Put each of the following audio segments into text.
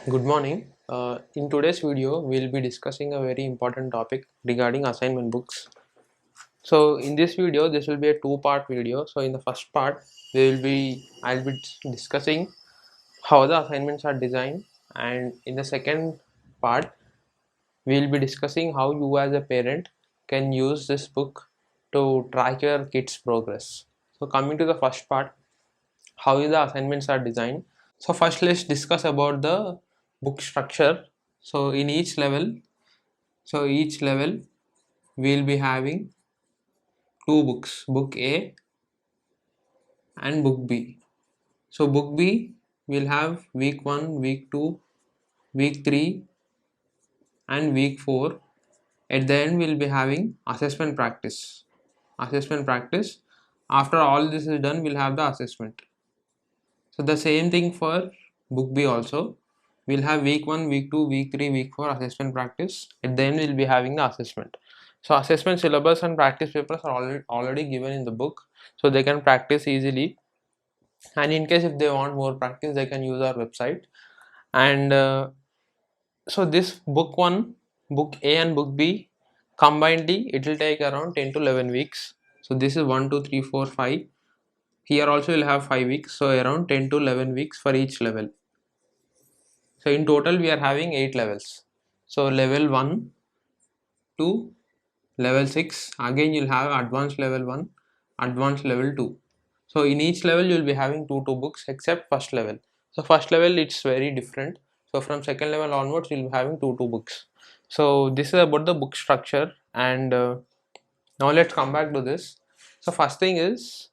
Good morning. In today's video, we'll be discussing a very important topic regarding assignment books. So, in this video, this will be a two-part video. So, in the first part, I'll be discussing how the assignments are designed, and in the second part, we'll be discussing how you as a parent can use this book to track your kids' progress. So, coming to the first part, how the assignments are designed. So first let's discuss about the book structure. So in each level we'll be having two books, book A and book B. So book B will have week 1, week 2, week 3 and week 4. At the end we'll be having assessment practice. Assessment practice. After all this is done, we'll have the assessment. So the same thing for book B also. We'll have week 1, week 2, week 3, week 4 assessment practice. At the end we'll be having the assessment. So assessment syllabus and practice papers are already given in the book, so they can practice easily. And in case if they want more practice, they can use our website. And so this book 1, book A and book B combinedly, it will take around 10 to 11 weeks. So this is 1, 2, 3, 4, 5. Here also you'll have 5 weeks, so around 10 to 11 weeks for each level. So in total we are having 8 levels. So level 1 to level 6, again you'll have advanced level 1, advanced level 2. So in each level you'll be having two books except first level. So first level it's very different. So from second level onwards you'll be having two books. So this is about the book structure, and now let's come back to this. So first thing is,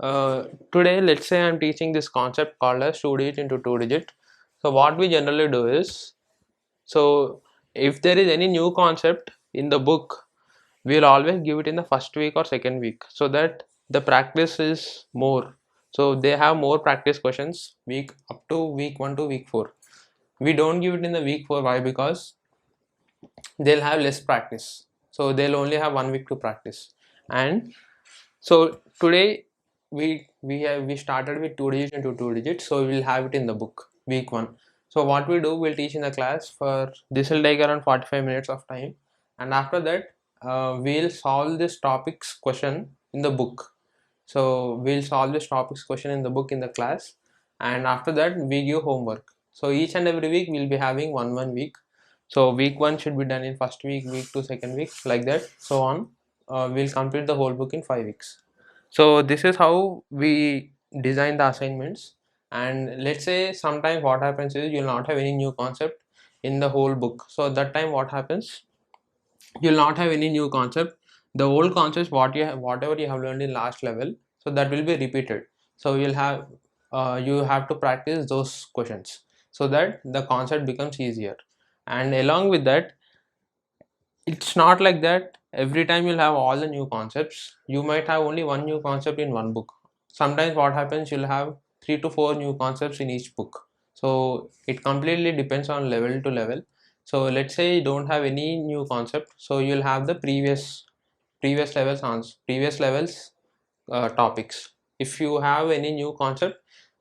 today let's say I'm teaching this concept called as 2 digit into 2 digit. So what we generally do is, so if there is any new concept in the book, we'll always give it in the first week or second week, so that the practice is more. So they have more practice questions week up to week 1 to week 4. We don't give it in the week 4. Why? Because they'll have less practice, so they'll only have 1 week to practice. And so today we started with 2 digits into 2 digits, so we'll have it in the book week 1. So what we do, we'll teach in the class. For this will take around 45 minutes of time, and after that we'll solve this topics question in the book. So we'll solve this topics question in the book in the class, and after that we give homework. So each and every week we'll be having one week. So week 1 should be done in first week, week 2 second week, like that, so on. We'll complete the whole book in 5 weeks. So this is how we design the assignments. And let's say sometimes what happens is, you'll not have any new concept in the whole book. So at that time what happens, you'll not have any new concept. The old concepts, whatever you have learned in last level, so that will be repeated. So you'll have you have to practice those questions so that the concept becomes easier. And along with that, it's not like that every time you'll have all the new concepts. You might have only one new concept in one book. Sometimes what happens, you'll have 3 to 4 new concepts in each book. So it completely depends on level to level. So let's say you don't have any new concept, so you'll have the previous levels topics. If you have any new concept,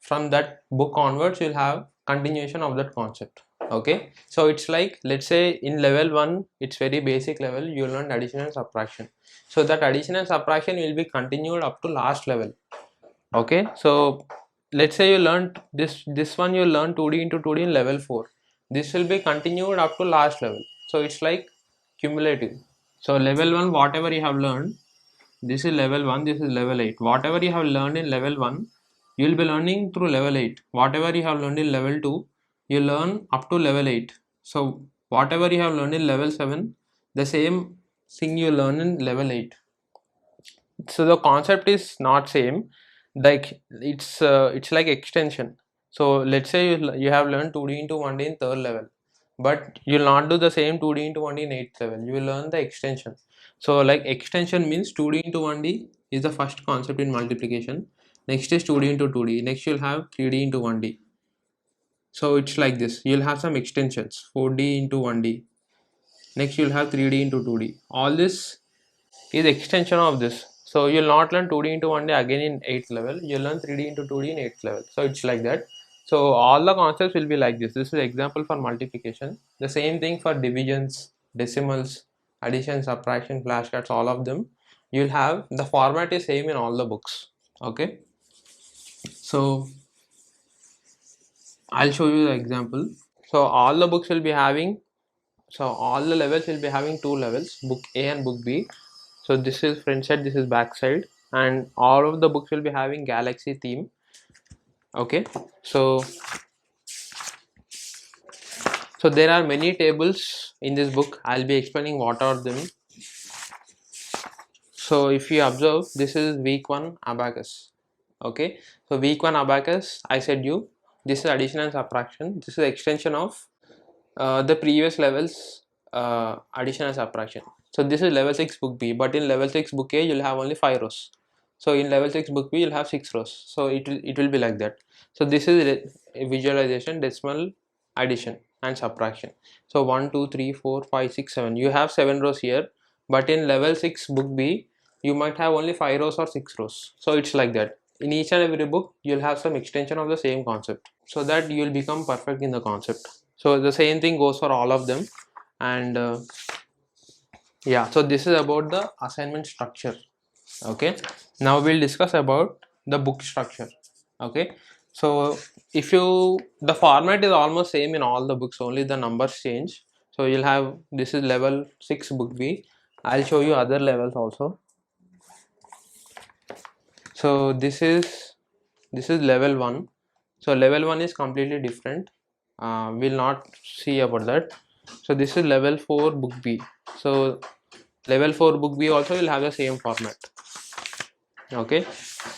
from that book onwards you'll have continuation of that concept. Okay, so it's like, let's say in level 1, it's very basic level, you learn addition and subtraction. So that addition and subtraction will be continued up to last level. Okay, so let's say you learned this one, you learn 2d into 2d in level 4. This will be continued up to last level. So it's like cumulative. So level 1, whatever you have learned, this is level 1, this is level 8. Whatever you have learned in level 1, you will be learning through level 8. Whatever you have learned in level 2, you learn up to level 8. So whatever you have learned in level 7, the same thing you learn in level 8. So the concept is not same, like it's like extension. So let's say you have learned 2d into 1d in third level, but you'll not do the same 2d into 1d in 8th level. You will learn the extension. So like extension means 2d into 1d is the first concept in multiplication. Next is 2d into 2d. Next you'll have 3d into 1d. So it's like this. You'll have some extensions, 4d into 1d. Next you'll have 3d into 2d. All this is extension of this. So you'll not learn 2d into 1d again in 8th level. You'll learn 3d into 2d in 8th level. So it's like that. So all the concepts will be like this. This is example for multiplication. The same thing for divisions, decimals, addition, subtraction, flashcards, all of them. You'll have the format is same in all the books. Okay. So I'll show you the example. So all the books will be having, so all the levels will be having two levels, book A and book B. So this is front side, this is back side, and all of the books will be having galaxy theme. Okay. So there are many tables in this book. I'll be explaining what are them. So if you observe, this is week 1 abacus. Okay, so week 1 abacus, I said you, this is addition and subtraction. This is extension of the previous levels addition and subtraction. So this is level 6 book B, but in level 6 book A you'll have only 5 rows. So in level 6 book B you'll have 6 rows. So it will be like that. So this is a visualization, decimal, addition and subtraction. So 1 2 3 4 5 6 7, you have 7 rows here, but in level 6 book B you might have only 5 rows or 6 rows. So it's like that. In each and every book you'll have some extension of the same concept, so that you'll become perfect in the concept. So the same thing goes for all of them. And yeah, so this is about the assignment structure. Okay, now we'll discuss about the book structure. Okay, so if you, the format is almost same in all the books, only the numbers change. So you'll have, this is level 6 book B. I'll show you other levels also. So this is level 1. So level 1 is completely different. We'll not see about that. So this is level 4 book B. So level 4 book B also will have the same format. Okay,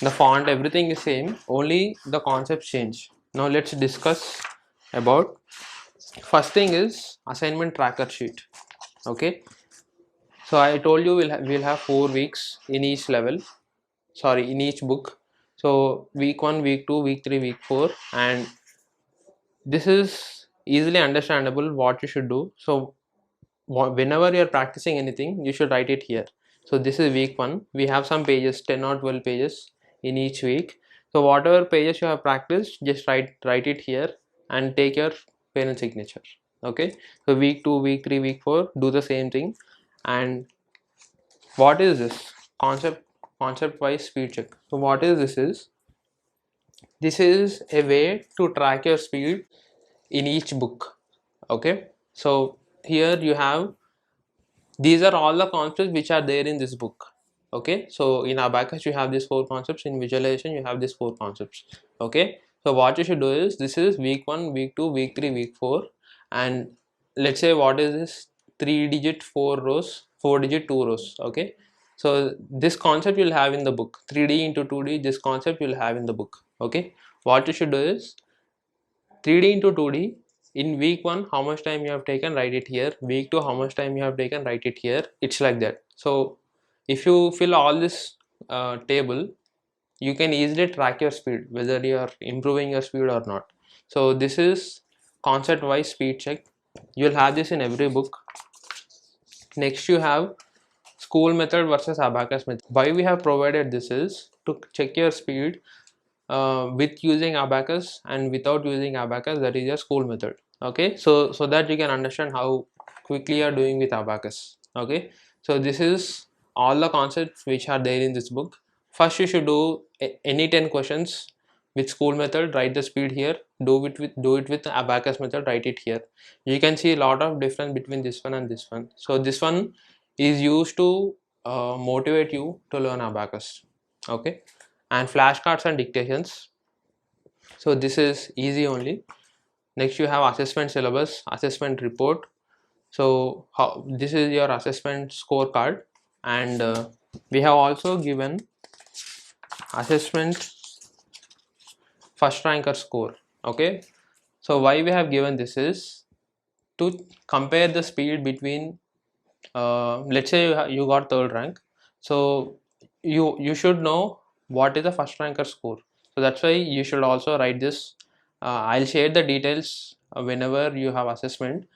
the font, everything is same, only the concepts change. Now let's discuss about, first thing is assignment tracker sheet. Okay, so I told you we'll have 4 weeks in each level, sorry, in each book. So week 1, week 2, week 3, week 4, and this is easily understandable what you should do. So whenever you are practicing anything, you should write it here. So this is week 1, we have some pages, 10 or 12 pages in each week. So whatever pages you have practiced, just write it here and take your parent signature. Okay, so week 2, week 3, week 4, do the same thing. And what is this concept wise speed check? So what is this is a way to track your speed in each book. Okay, so here you have, these are all the concepts which are there in this book. Okay, so in abacus you have these 4 concepts, in visualization you have these 4 concepts. Okay, so what you should do is, this is week 1, week 2, week 3, week 4, and let's say what is this, 3 digit 4 rows, 4 digit 2 rows. Okay, so this concept you'll have in the book, 3D into 2D, this concept you'll have in the book. Okay, what you should do is, 3D into 2D, in week 1 how much time you have taken, write it here. Week 2 how much time you have taken, write it here. It's like that. So if you fill all this table, you can easily track your speed, whether you are improving your speed or not. So this is concept wise speed check. You'll have this in every book. Next you have school method versus abacus method. Why we have provided this is to check your speed with using abacus and without using abacus, that is your school method. Okay, so that you can understand how quickly you are doing with abacus. Okay, so this is all the concepts which are there in this book. First you should do any 10 questions with school method, write the speed here. Do it with abacus method, write it here. You can see a lot of difference between this one and this one. So this one is used to motivate you to learn abacus. Okay, and flashcards and dictations. So this is easy only. Next you have assessment syllabus, assessment report. So this is your assessment scorecard, and we have also given assessment first ranker score. Okay, so why we have given this is to compare the speed between let's say you got third rank, so you should know what is the first ranker score. So that's why you should also write this. I'll share the details whenever you have assessment.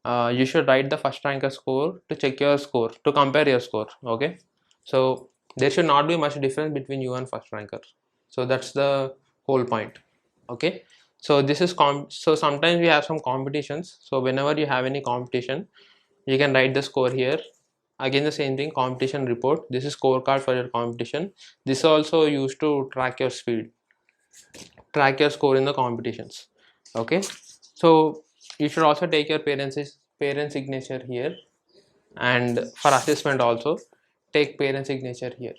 You should write the first ranker score to check your score, to compare your score. Okay, so there should not be much difference between you and first ranker. So that's the whole point. Okay, So this is so sometimes we have some competitions. So whenever you have any competition, you can write the score here. Again the same thing, competition report. This is scorecard for your competition. This is also used to track your speed, track your score in the competitions. Okay, so you should also take your parent signature here, and for assessment also take parent signature here.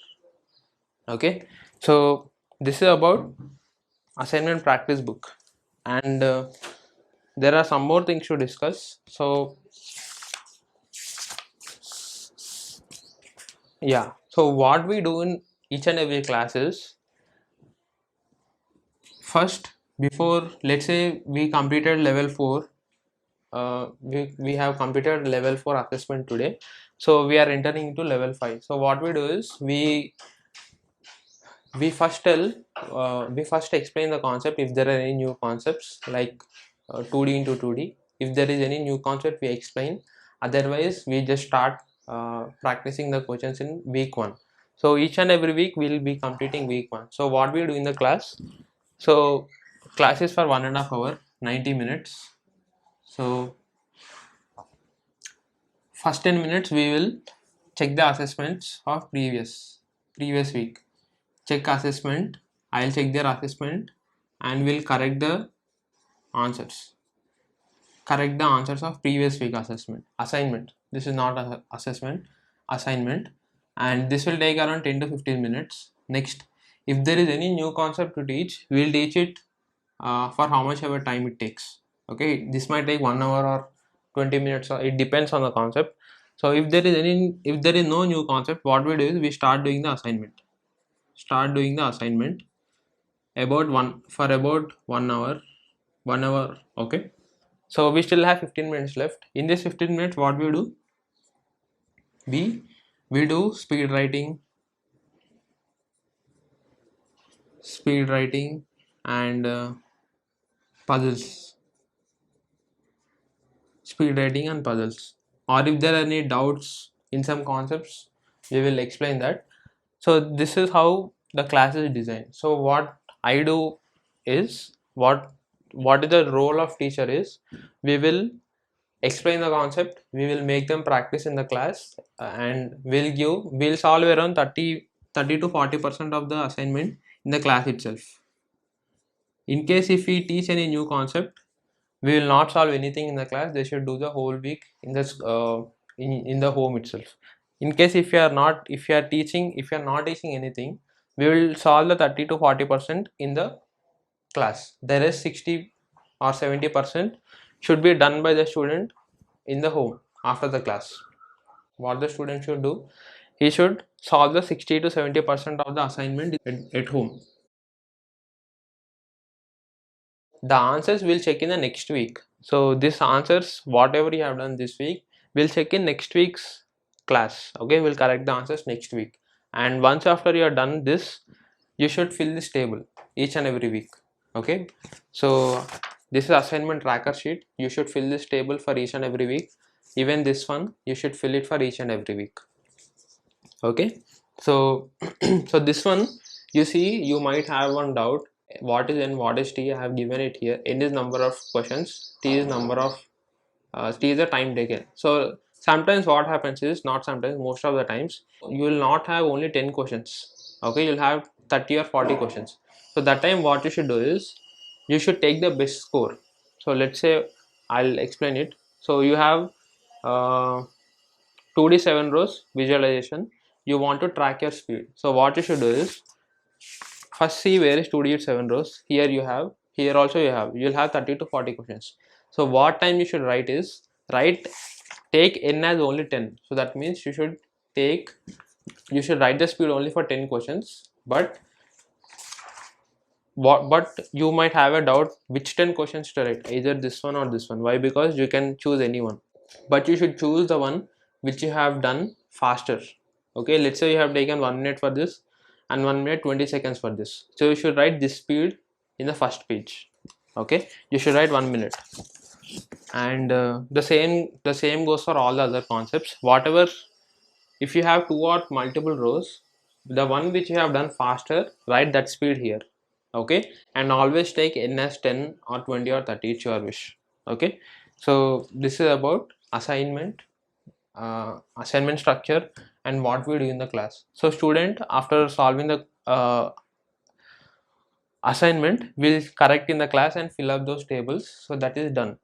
Okay, so this is about assignment practice book, and there are some more things to discuss. So yeah, so what we do in each and every class is, first, before, let's say we completed level 4, we have completed level 4 assessment today, so we are entering into level 5. So what we do is we first explain the concept. If there are any new concepts like 2D into 2D, if there is any new concept, we explain. Otherwise we just start practicing the questions in week 1. So each and every week we will be completing week 1. So what we do in the class, so class is for 1.5 hour, 90 minutes. So first 10 minutes we will check the assessments of previous week. Check assessment, I'll check their assessment and will correct the answers. Correct the answers of previous week assignment. This is not a assessment, assignment, and this will take around 10 to 15 minutes. Next, if there is any new concept to teach, we'll teach it for how much ever time it takes. Okay, this might take 1 hour or 20 minutes, or it depends on the concept. So if there is no new concept, what we do is we start doing the assignment. About 1 hour. 1 hour. Okay, so we still have 15 minutes left. In this 15 minutes, what we do, we do speed writing and puzzles. Speed writing and puzzles, or if there are any doubts in some concepts, we will explain that. So this is how the class is designed. So what I do is, what is the role of teacher is, we will explain the concept, we will make them practice in the class, and we'll solve around 30 to 40% of the assignment in the class itself. In case if we teach any new concept, we will not solve anything in the class. They should do the whole week in this in the home itself. In case if you are not teaching anything, we will solve the 30 to 40% in the class. There is 60 or 70% should be done by the student in the home after the class. What the student should do, he should solve the 60 to 70% of the assignment at home. The answers we'll check in the next week. So this answers, whatever you have done this week, we'll check in next week's class. Okay, we'll correct the answers next week. And once after you are done this, you should fill this table each and every week. Okay, so this is assignment tracker sheet. You should fill this table for each and every week. Even this one, you should fill it for each and every week. Okay, so so this one, you see, you might have one doubt, what is n, what is t. I have given it here. N is number of questions, t is number of t is the time taken. So sometimes what happens is, not sometimes, most of the times, you will not have only 10 questions. Okay, you'll have 30 or 40 questions. So that time what you should do is, you should take the best score. So let's say, I'll explain it. So you have 2D 7 rows visualization. You want to track your speed. So what you should do is, first see where is 2D 7 rows. Here you have, here also you have, you'll have 30 to 40 questions. So what time you should write is, take n as only 10. So that means you should write the speed only for 10 questions. But you might have a doubt which 10 questions to write, either this one or this one. Why? Because you can choose any one, but you should choose the one which you have done faster. Okay, let's say you have taken 1 minute for this and 1 minute 20 seconds for this. So you should write this speed in the first page. Okay, you should write 1 minute. And the same goes for all the other concepts. Whatever, if you have two or multiple rows, the one which you have done faster, write that speed here. Okay, and always take n as 10 or 20 or 30, it's your wish. Okay, so this is about assignment structure and what we do in the class. So student, after solving the assignment, will correct in the class and fill up those tables, so that is done.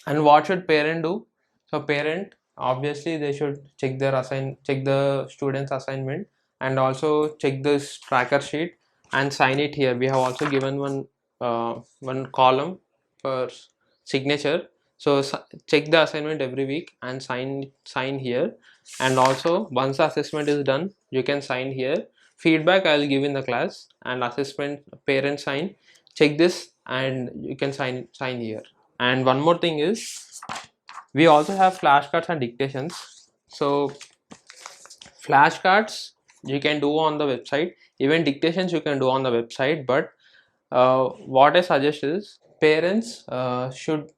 And what should parent do? So parent, obviously they should check the students assignment, and also check this tracker sheet and sign it here. We have also given one column for signature. So check the assignment every week and sign here. And also once the assessment is done, you can sign here. Feedback I will give in the class, and assessment parent sign. Check this and you can sign here. And one more thing is, we also have flashcards and dictations. So flashcards you can do on the website, even dictations you can do on the website, but what I suggest is parents should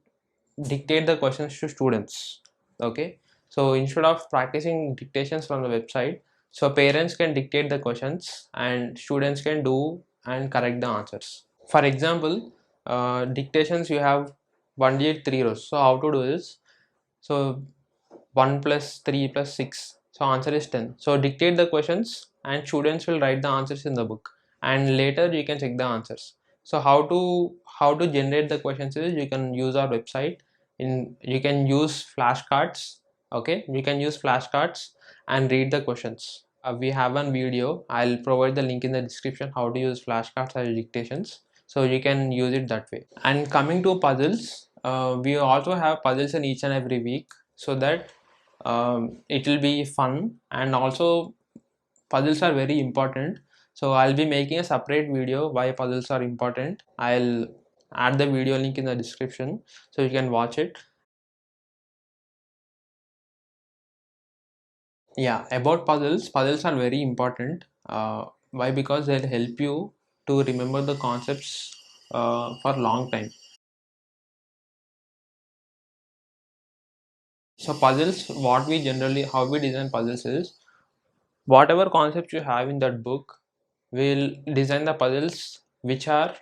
dictate the questions to students. Okay, so instead of practicing dictations from the website, so parents can dictate the questions and students can do and correct the answers. For example, dictations you have 1 digit 3 rows. So how to do this? So 1 plus 3 plus 6, so answer is 10. So dictate the questions and students will write the answers in the book, and later you can check the answers. So how to generate the questions is, you can use our website. You can use flashcards. Okay, you can use flashcards and read the questions. We have one video, I'll provide the link in the description, how to use flashcards as dictations, so you can use it that way. And coming to puzzles, we also have puzzles in each and every week, so that it will be fun. And also puzzles are very important, so I'll be making a separate video why puzzles are important. I'll add the video link in the description so you can watch it. Yeah, about puzzles are very important. Why? Because they'll help you to remember the concepts for long time. So puzzles, how we design puzzles is, whatever concepts you have in that book, we'll design the puzzles which are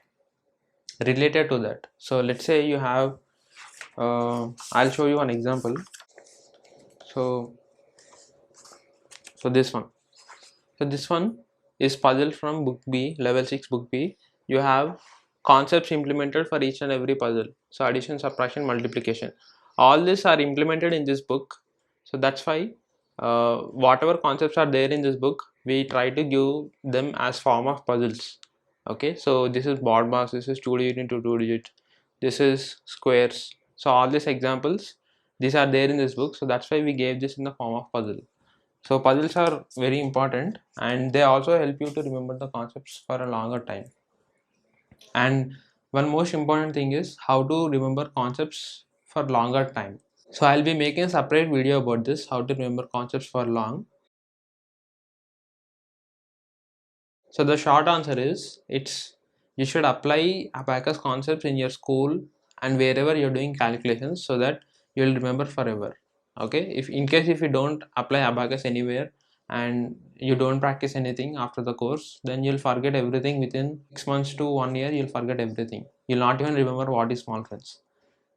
related to that. So let's say you have, I'll show you an example. So this one. So this one is puzzle from book B, level 6 book B. You have concepts implemented for each and every puzzle. So addition, subtraction, multiplication. All these are implemented in this book. So that's why whatever concepts are there in this book, we try to give them as form of puzzles. Okay, so this is board mass, this is 2 digit into 2 digit, this is squares. So all these examples, these are there in this book. So that's why we gave this in the form of puzzle. So puzzles are very important, and they also help you to remember the concepts for a longer time. And one most important thing is how to remember concepts for longer time. So I'll be making a separate video about this, how to remember concepts for long. So the short answer is, you should apply Abacus concepts in your school and wherever you're doing calculations, so that you'll remember forever. Okay, if in case if you don't apply Abacus anywhere and you don't practice anything after the course, then you'll forget everything within 6 months to 1 year. You'll forget everything. You'll not even remember what is small friends.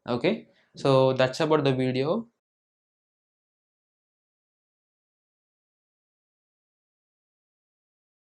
Okay, so that's about the video.